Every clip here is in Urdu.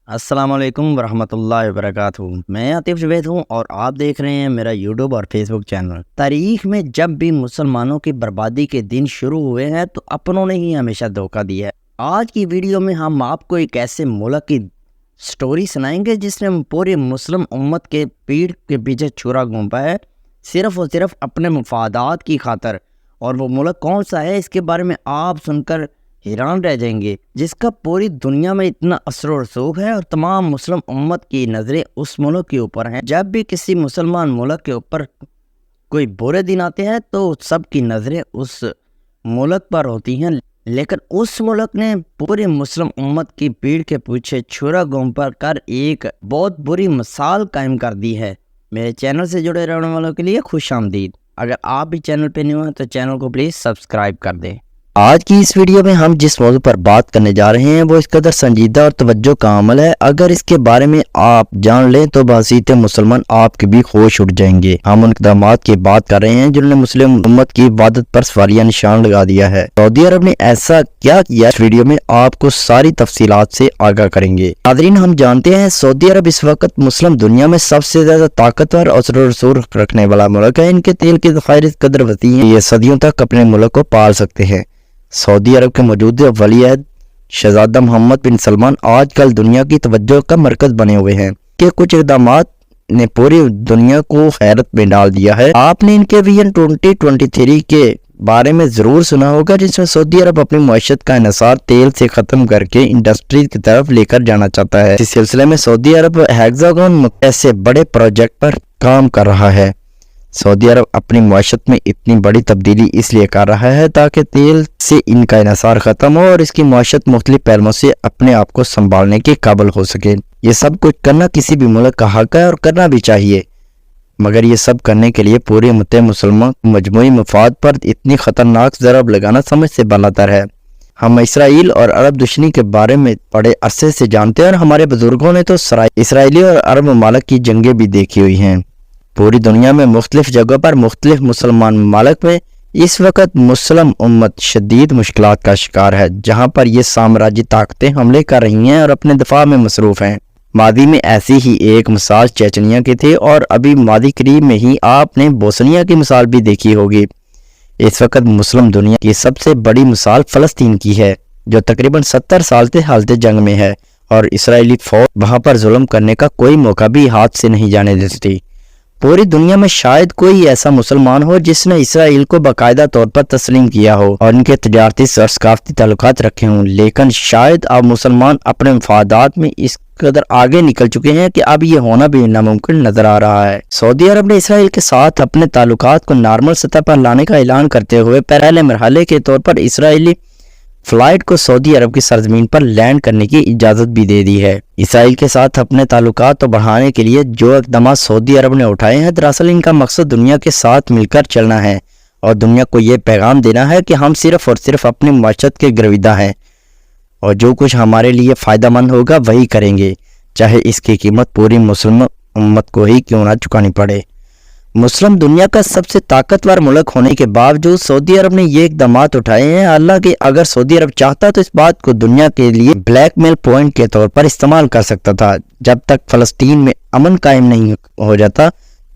السلام علیکم ورحمۃ اللہ وبرکاتہ۔ میں عاطف جوید ہوں اور آپ دیکھ رہے ہیں میرا یوٹیوب اور فیس بک چینل۔ تاریخ میں جب بھی مسلمانوں کی بربادی کے دن شروع ہوئے ہیں تو اپنوں نے ہی ہمیشہ دھوکہ دیا ہے۔ آج کی ویڈیو میں ہم آپ کو ایک ایسے ملک کی سٹوری سنائیں گے جس نے پوری مسلم امت کے پیٹھ کے پیچھے چھرا گھونپا ہے صرف اور صرف اپنے مفادات کی خاطر، اور وہ ملک کون سا ہے اس کے بارے میں آپ سن کر حیران رہ جائیں گے، جس کا پوری دنیا میں اتنا اثر و رسوخ ہے اور تمام مسلم امت کی نظریں اس ملک کے اوپر ہیں۔ جب بھی کسی مسلمان ملک کے اوپر کوئی برے دن آتے ہیں تو سب کی نظریں اس ملک پر ہوتی ہیں، لیکن اس ملک نے پورے مسلم امت کی پیٹھ کے پیچھے چھرا گھونپ کر ایک بہت بری مثال قائم کر دی ہے۔ میرے چینل سے جڑے رہنے والوں کے لیے خوش آمدید۔ اگر آپ بھی چینل پہ نیو ہیں تو چینل کو پلیز سبسکرائب کر دیں۔ آج کی اس ویڈیو میں ہم جس موضوع پر بات کرنے جا رہے ہیں وہ اس قدر سنجیدہ اور توجہ کا عمل ہے، اگر اس کے بارے میں آپ جان لیں تو بحیثیت مسلمان آپ کے بھی ہوش اٹھ جائیں گے۔ ہم ان اقدامات کی بات کر رہے ہیں جنہوں نے مسلم امت کی عبادت پر سوالیہ نشان لگا دیا ہے۔ سعودی عرب نے ایسا کیا کیا، اس ویڈیو میں آپ کو ساری تفصیلات سے آگاہ کریں گے۔ ناظرین، ہم جانتے ہیں سعودی عرب اس وقت مسلم دنیا میں سب سے زیادہ طاقتور اور اثر و رسوخ رکھنے والا ملک ہے۔ ان کے تیل کے ذخائر اس قدر وسیع ہیں کہ یہ صدیوں تک اپنے ملک کو پال سکتے ہیں۔ سعودی عرب کے موجودہ ولی عہد شہزادہ محمد بن سلمان آج کل دنیا کی توجہ کا مرکز بنے ہوئے ہیں کہ کچھ اقدامات نے پوری دنیا کو حیرت میں ڈال دیا ہے۔ آپ نے ان کے ویژن 2023 کے بارے میں ضرور سنا ہوگا، جس میں سعودی عرب اپنی معیشت کا انحصار تیل سے ختم کر کے انڈسٹری کی طرف لے کر جانا چاہتا ہے۔ اس سلسلے میں سعودی عرب ہیگزاگون ایسے بڑے پروجیکٹ پر کام کر رہا ہے۔ سعودی عرب اپنی معیشت میں اتنی بڑی تبدیلی اس لیے کر رہا ہے تاکہ تیل سے ان کا انحصار ختم ہو اور اس کی معیشت مختلف پہلوؤں سے اپنے آپ کو سنبھالنے کے قابل ہو سکے۔ یہ سب کچھ کرنا کسی بھی ملک کا حق ہے اور کرنا بھی چاہیے، مگر یہ سب کرنے کے لیے پوری امت مسلمہ مجموعی مفاد پر اتنی خطرناک ضرب لگانا سمجھ سے بالاتر ہے۔ ہم اسرائیل اور عرب دشمنی کے بارے میں بڑے عرصے سے جانتے ہیں اور ہمارے بزرگوں نے تو اسرائیلی اور عرب ممالک کی جنگیں بھی دیکھی ہوئی ہیں۔ پوری دنیا میں مختلف جگہوں پر مختلف مسلمان ممالک میں اس وقت مسلم امت شدید مشکلات کا شکار ہے، جہاں پر یہ سامراجی طاقتیں حملے کر رہی ہیں اور اپنے دفاع میں مصروف ہیں۔ ماضی میں ایسی ہی ایک مثال چیچنیا کی تھی، اور ابھی ماضی قریب میں ہی آپ نے بوسنیا کی مثال بھی دیکھی ہوگی۔ اس وقت مسلم دنیا کی سب سے بڑی مثال فلسطین کی ہے، جو تقریباً 70 سال سے حالت جنگ میں ہے، اور اسرائیلی فوج وہاں پر ظلم کرنے کا کوئی موقع بھی ہاتھ سے نہیں جانے دیتی۔ پوری دنیا میں شاید کوئی ایسا مسلمان ہو جس نے اسرائیل کو باقاعدہ طور پر تسلیم کیا ہو اور ان کے تجارتی اور ثقافتی تعلقات رکھے ہوں، لیکن شاید اب مسلمان اپنے مفادات میں اس قدر آگے نکل چکے ہیں کہ اب یہ ہونا بھی ناممکن نظر آ رہا ہے۔ سعودی عرب نے اسرائیل کے ساتھ اپنے تعلقات کو نارمل سطح پر لانے کا اعلان کرتے ہوئے پہلے مرحلے کے طور پر اسرائیلی فلائٹ کو سعودی عرب کی سرزمین پر لینڈ کرنے کی اجازت بھی دے دی ہے۔ اسرائیل کے ساتھ اپنے تعلقات کو بڑھانے کے لیے جو اقدامات سعودی عرب نے اٹھائے ہیں، دراصل ان کا مقصد دنیا کے ساتھ مل کر چلنا ہے اور دنیا کو یہ پیغام دینا ہے کہ ہم صرف اور صرف اپنی معیشت کے گرویدہ ہیں، اور جو کچھ ہمارے لیے فائدہ مند ہوگا وہی کریں گے، چاہے اس کی قیمت پوری مسلم امت کو ہی کیوں نہ چکانی پڑے۔ مسلم دنیا کا سب سے طاقتور ملک ہونے کے باوجود سعودی عرب نے یہ اقدامات اٹھائے ہیں۔ حالانکہ اگر سعودی عرب چاہتا تو اس بات کو دنیا کے لیے بلیک میل پوائنٹ کے طور پر استعمال کر سکتا تھا۔ جب تک فلسطین میں امن قائم نہیں ہو جاتا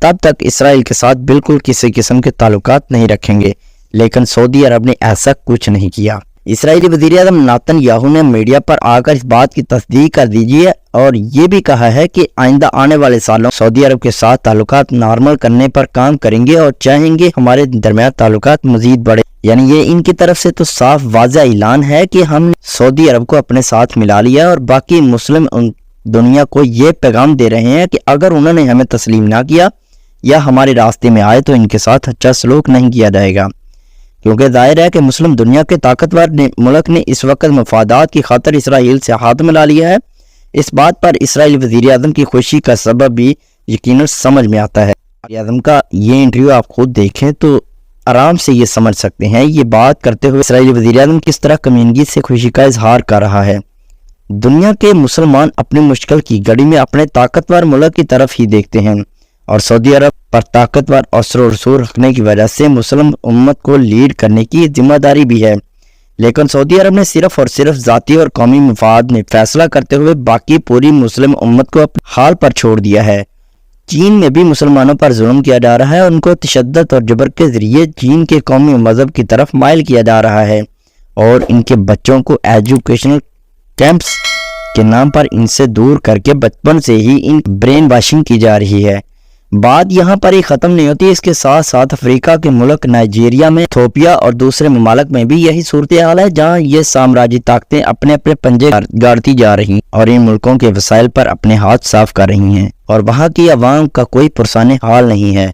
تب تک اسرائیل کے ساتھ بالکل کسی قسم کے تعلقات نہیں رکھیں گے، لیکن سعودی عرب نے ایسا کچھ نہیں کیا۔ اسرائیلی وزیر اعظم ناتن یاہو نے میڈیا پر آ کر اس بات کی تصدیق کر دیجیے اور یہ بھی کہا ہے کہ آئندہ آنے والے سالوں سعودی عرب کے ساتھ تعلقات نارمل کرنے پر کام کریں گے اور چاہیں گے ہمارے درمیان تعلقات مزید بڑھے۔ یعنی یہ ان کی طرف سے تو صاف واضح اعلان ہے کہ ہم نے سعودی عرب کو اپنے ساتھ ملا لیا، اور باقی مسلم دنیا کو یہ پیغام دے رہے ہیں کہ اگر انہوں نے ہمیں تسلیم نہ کیا یا ہمارے راستے میں آئے تو ان کے ساتھ اچھا سلوک نہیں کیا جائے گا، کیونکہ ظاہر ہے کہ مسلم دنیا کے طاقتور ملک نے اس وقت مفادات کی خاطر اسرائیل سے ہاتھ ملا لیا ہے۔ اس بات پر اسرائیلی وزیر اعظم کی خوشی کا سبب بھی یقیناً سمجھ میں آتا ہے۔ وزیر اعظم کا یہ انٹرویو آپ خود دیکھیں تو آرام سے یہ سمجھ سکتے ہیں یہ بات کرتے ہوئے اسرائیلی وزیر اعظم کس طرح کمینگی سے خوشی کا اظہار کر رہا ہے۔ دنیا کے مسلمان اپنی مشکل کی گھڑی میں اپنے طاقتور ملک کی طرف ہی دیکھتے ہیں، اور سعودی عرب پر طاقتور اثر و رسوخ رکھنے کی وجہ سے مسلم امت کو لیڈ کرنے کی ذمہ داری بھی ہے، لیکن سعودی عرب نے صرف اور صرف ذاتی اور قومی مفاد میں فیصلہ کرتے ہوئے باقی پوری مسلم امت کو اپنے حال پر چھوڑ دیا ہے۔ چین میں بھی مسلمانوں پر ظلم کیا جا رہا ہے، ان کو تشدد اور جبر کے ذریعے چین کے قومی مذہب کی طرف مائل کیا جا رہا ہے، اور ان کے بچوں کو ایجوکیشنل کیمپس کے نام پر ان سے دور کر کے بچپن سے ہی ان برین واشنگ کی جا رہی ہے۔ بات یہاں پر ہی ختم نہیں ہوتی، اس کے ساتھ ساتھ افریقہ کے ملک نائجیریا میں، ایتھوپیا اور دوسرے ممالک میں بھی یہی صورتحال ہے، جہاں یہ سامراجی طاقتیں اپنے اپنے پنجے گاڑتی جا رہی ہیں اور ان ملکوں کے وسائل پر اپنے ہاتھ صاف کر رہی ہیں، اور وہاں کی عوام کا کوئی پرسان حال نہیں ہے۔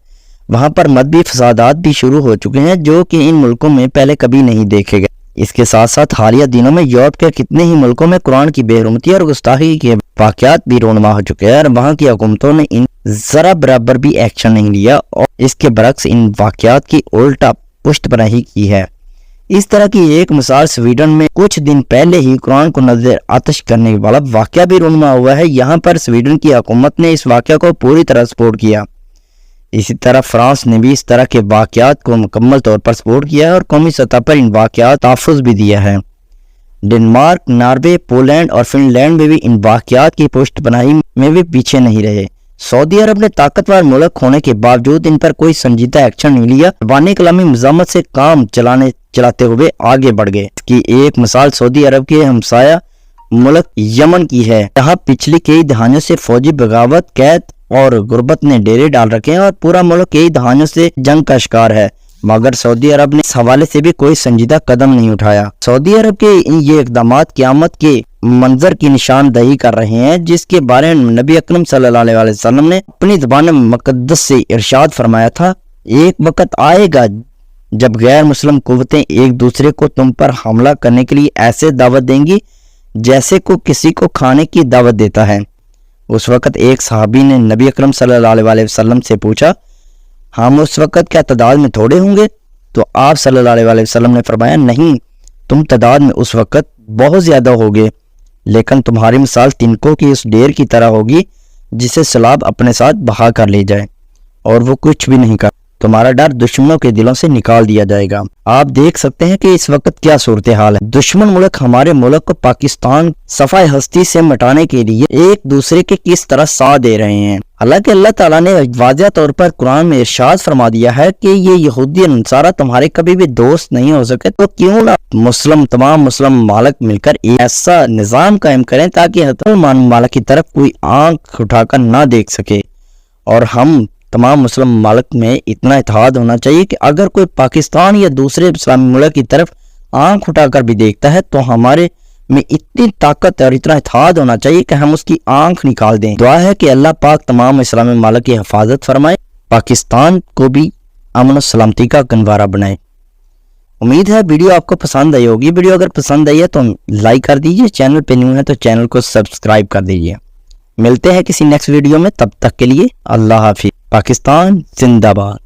وہاں پر مذہبی فسادات بھی شروع ہو چکے ہیں جو کہ ان ملکوں میں پہلے کبھی نہیں دیکھے گئے۔ اس کے ساتھ ساتھ حالیہ دنوں میں یورپ کے کتنے ہی ملکوں میں قرآن کی بے حرمتی اور گستاخی کے واقعات بھی رونما ہو چکے ہیں، اور وہاں کی حکومتوں نے ان ذرا برابر بھی ایکشن نہیں لیا، اور اس کے برعکس ان واقعات کی الٹا پشت پناہی کی ہے۔ اس طرح کی ایک مثال سویڈن میں کچھ دن پہلے ہی قرآن کو نظر آتش کرنے والا واقعہ بھی رونما ہوا ہے۔ یہاں پر سویڈن کی حکومت نے اس واقعہ کو پوری طرح سپورٹ کیا۔ اسی طرح فرانس نے بھی اس طرح کے واقعات کو مکمل طور پر سپورٹ کیا ہے اور قومی سطح پر ان واقعات تحفظ بھی دیا ہے۔ ڈنمارک، ناروے، پولینڈ اور فن لینڈ میں بھی ان واقعات کی پشت پناہی میں بھی پیچھے نہیں رہے۔ سعودی عرب نے طاقتور ملک ہونے کے باوجود ان پر کوئی سنجیدہ ایکشن نہیں لیا، بین الاقوامی مزاحمت سے کام چلاتے ہوئے آگے بڑھ گئے۔ اس کی ایک مثال سعودی عرب کے ہمسایہ ملک یمن کی ہے، جہاں پچھلی کئی دہائیوں سے فوجی بغاوت، قید اور غربت نے ڈیرے ڈال رکھے ہیں، اور پورا ملک کئی دہائیوں سے جنگ کا شکار ہے، مگر سعودی عرب نے اس حوالے سے بھی کوئی سنجیدہ قدم نہیں اٹھایا۔ سعودی عرب کے یہ اقدامات قیامت کے منظر کی نشاندہی کر رہے ہیں، جس کے بارے میں نبی اکرم صلی اللہ علیہ وسلم نے اپنی زبان مقدس سے ارشاد فرمایا تھا، ایک وقت آئے گا جب غیر مسلم قوتیں ایک دوسرے کو تم پر حملہ کرنے کے لیے ایسے دعوت دیں گی جیسے کو کسی کو کھانے کی دعوت دیتا ہے۔ اس وقت ایک صحابی نے نبی اکرم صلی اللہ علیہ وسلم سے پوچھا، ہم اس وقت کیا تعداد میں تھوڑے ہوں گے؟ تو آپ صلی اللہ علیہ وسلم نے فرمایا، نہیں، تم تعداد میں اس وقت بہت زیادہ ہوگے، لیکن تمہاری مثال تنکوں کی اس ڈیر کی طرح ہوگی جسے سیلاب اپنے ساتھ بہا کر لے جائے، اور وہ کچھ بھی نہیں کر، تمہارا ڈر دشمنوں کے دلوں سے نکال دیا جائے گا۔ آپ دیکھ سکتے ہیں کہ اس وقت کیا صورتحال ہے۔ دشمن ملک ہمارے ملک کو پاکستان صفحہ ہستی سے مٹانے کے لیے ایک دوسرے کے کس طرح ساتھ دے رہے ہیں۔ حالانکہ اللہ تعالیٰ نے واضح طور پر قرآن میں ارشاد فرما دیا ہے کہ یہ یہودی اور نصارہ تمہارے کبھی بھی دوست نہیں ہو سکے، تو کیوں نہ تمام مسلم ممالک مل کر ایک ایسا نظام قائم کریں تاکہ مسلمان ممالک کی طرف کوئی آنکھ اٹھا کر نہ دیکھ سکے، اور ہم تمام مسلم ممالک میں اتنا اتحاد ہونا چاہیے کہ اگر کوئی پاکستان یا دوسرے اسلامی ملک کی طرف آنکھ اٹھا کر بھی دیکھتا ہے تو ہمارے میں اتنی طاقت اور اتنا اتحاد ہونا چاہیے کہ ہم اس کی آنکھ نکال دیں۔ دعا ہے کہ اللہ پاک تمام اسلامی ممالک کی حفاظت فرمائے، پاکستان کو بھی امن و سلامتی کا گنوارہ بنائے۔ امید ہے ویڈیو آپ کو پسند آئی ہوگی۔ ویڈیو اگر پسند آئی ہے تو لائک کر دیجئے، چینل پہ نیو ہے تو چینل کو سبسکرائب کر دیجئے۔ ملتے ہیں کسی نیکسٹ ویڈیو میں، تب تک کے لیے اللہ حافظ۔ پاکستان زندہ باد۔